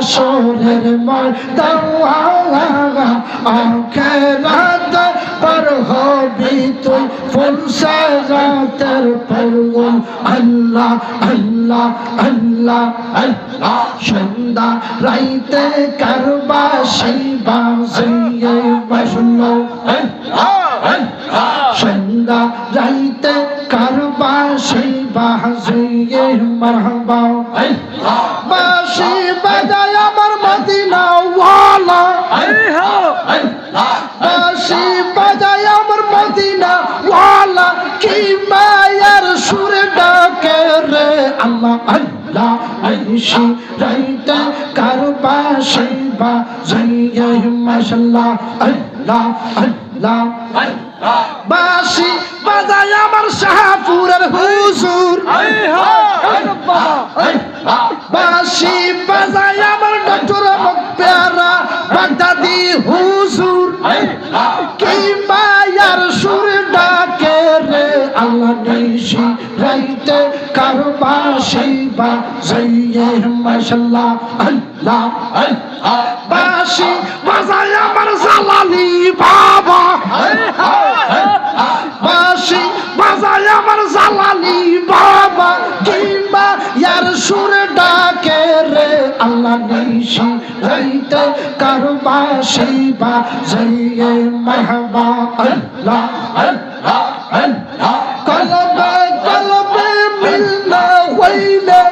হাসরের ময়দান আখিরাত পার হবি তুই ফুল সিরাতের পরগন আল্লাহ আল্লাহ আল্লাহ আল্লাহ সন্ধ্যা রাইতে কারবাসী বাজিয়ে বাজলো সন্ধ্যা রাইতে কারবাসী বাজিয়ে মারহাবা বাঁশি বাজায় আমার মদিনা ওয়ালা বাঁশি বাজায় আমার মদিনা ওয়ালা কি মায়ার সুর ডাকে রে আল্লাহ আল্লাহ আইসি রাইতে কারবাসী বাজিয়ে মাশাআল্লাহ আল্লাহ আল্লাহ বাঁশি বাজায় আমার শাহপুরের হুজুর বাঁশি বাজায় আমার ডক্টর পেয়ারা বাগদাদি হুজুর কি মায়ার সুর ডাকে রে আল্লাহ নিশি রাইতে কারবাসী বাজিয়ে মাশাআল্লাহ আল্লাহ বাঁশি বাজায় আমার জালালি বাবা বাঁশি বাজায় আমার জালালি বাবা কিংবা ইয়ার সুর ডাকে রে আল্লাহ নিশি রাইতে কারবাসী বাজিয়ে মারহাবা আল্লাহ আল্লাহ আল্লাহ কলবে কলবে মিলনা হইলে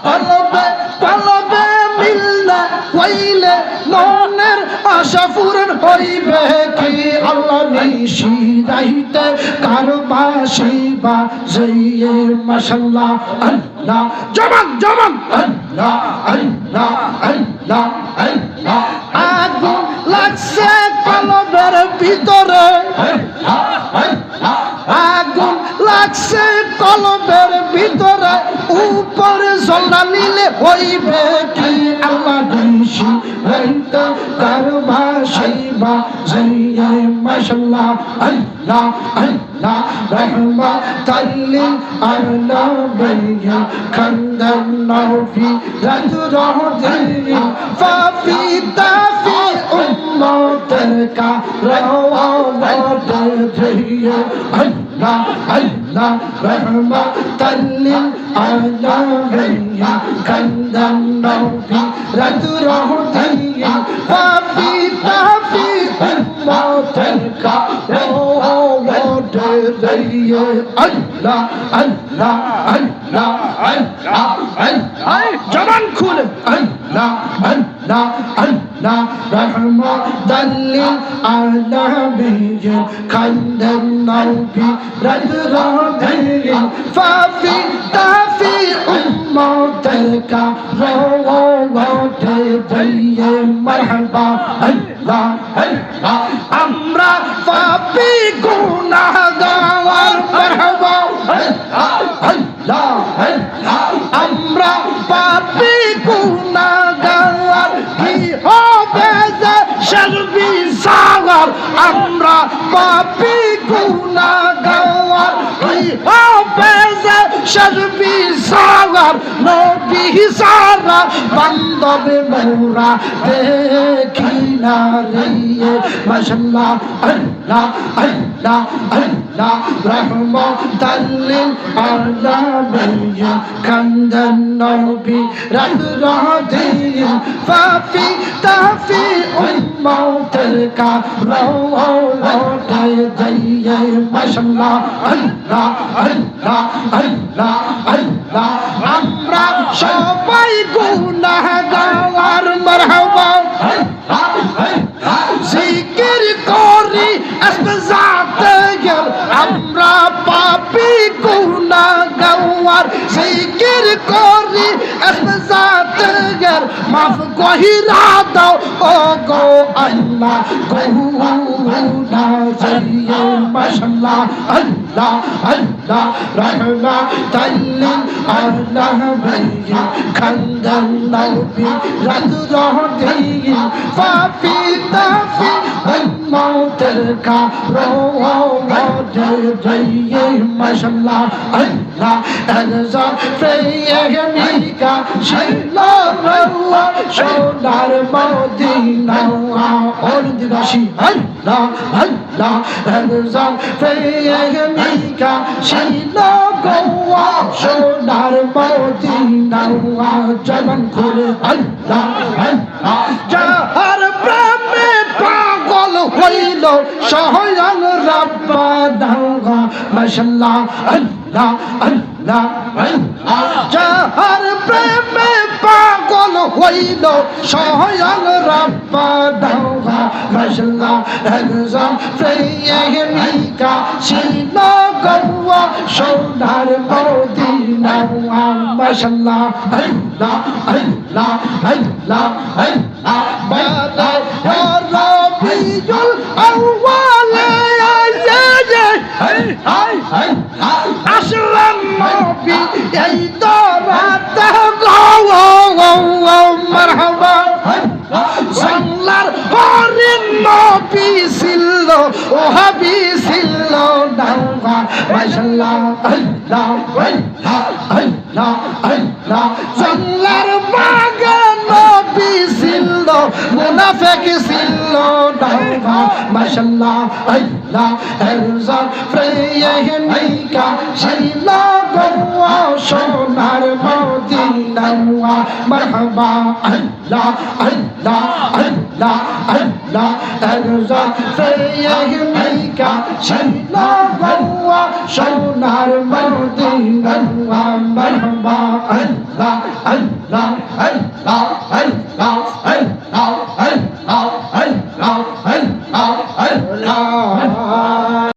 কলবে কলবে মিলনা হইলে মনের আশা পূরণ হইবে কি আল্লাহ নিশি রাইতে কারবাসী বাজিয়ে মাশাআল্লাহ আল্লাহ জবান জবান আল্লাহ আল্লাহ আল্লাহ আল্লাহ আগুন লাগছে কলবের ভিতরে আগুন লাগছে কলবের ভিতরে উপরে জ্বলা নিলে হইবে কি আল্লাহ নিশি রাইতে কারবাসী বাজিয়ে মাশাআল্লাহ আল্লাহ আল্লাহ রহমাতাল লিল আলামিন খান্দান নবী রাত রহদিন ফাফি তাফি উম্মতের কা রওয়াত দিয়ে আল্লাহ আল্লাহ রহমাতাল লিল আলামিন খান্দান নবী রাত রহদিন ফাফি তাফি উম্মতের কা রওয়াত দিয়ে আল্লাহ আল্লাহ আল্লাহ আল্লাহ আল্লাহ জবান খুলে আল্লাহ আল্লাহ আল্লাহ রহমাতাল লিল আলামিন খান্দান নবী রাত রহদিন ফাফি তাফি উম্মতের কা রওয়াত দিয়ে মারহাবা আল্লাহ আল্লাহ আমরা পাপী গুনাহগার মারহাবা আল্লাহ আল্লাহ আমরা পাপী গুনাহগার কি হবে যে শরবি সাগর আমরা পাপী গুনাহগার কি হবে যে শরবি সাগর নবী সারা বান্ধবে মোরা দেখি না রে মাশাআল্লাহ আল্লাহ আল্লাহ আল্লাহ রহমাতাল লিল আলামিন খান্দান নবী রাত রহদিন ফাফি তাফি উম্মতের কা রওয়াত দিয়ে মাশাআল্লাহ আল্লাহ আল্লাহ আল্লাহ আল্লাহ আমরা সবাই গুনাহগার মারহাবা জিকির করি আসবাতে আমরা পাপী গুনাহগার জিকির করি আসবাতে মাফ কহিরা দাও ও গো আল্লাহ গুনা জরিয়ে মাশাআল্লাহ আল্লাহ আল্লাহ রহমাতাল লিল আলামিন খান্দান নবী রাত রহদিন ফাফি তাফি উম্মতের কা রওয়াত দিয়ে মাশাআল্লাহ আল্লাহ আল্লাহ ফেয়গনিকা ছিল গৌয়া সোনার মদিনা অরুণদিবাসী আল্লাহ আল্লাহ একজন প্রেমিকা ছিল গৌয়া সোনার মদিনা জবান খুলে আল্লাহ আল্লাহ যাহার প্রেমে পাগল হইল স্বয়ং রব্বানা মাশাআল্লাহ আল্লাহ আল্লাহ যাহার প্রেমে পাগল হইল স্বয়ং রব্বানা মাশাআল্লাহ একজন প্রেমিকা ছিল গৌয়া সোনার মদিনা মাশাআল্লাহ আল্লাহ আল্লাহ আল্লাহ আল্লাহ বালা রবিউল আউয়াল আসলাম নবী এই দরাতে মারহাবা বাংলার হরিণ নবী ছিল ও হাবি ছিল ডাঙ্গা মাশাআল্লাহ আল্লাহ আল্লাহ আল্লাহ আল্লাহ বাংলার বাগে নবী ছিল মুনাফিক ছিল ডাঙ্গা মাশাআল্লাহ আল্লাহ একজন প্রেমিকা ছিল গৌয়া সোনার মদিনা মারহাবা আল্লাহ আল্লাহ আল্লাহ আল্লাহ একজন প্রেমিকা ছিল গৌয়া সোনার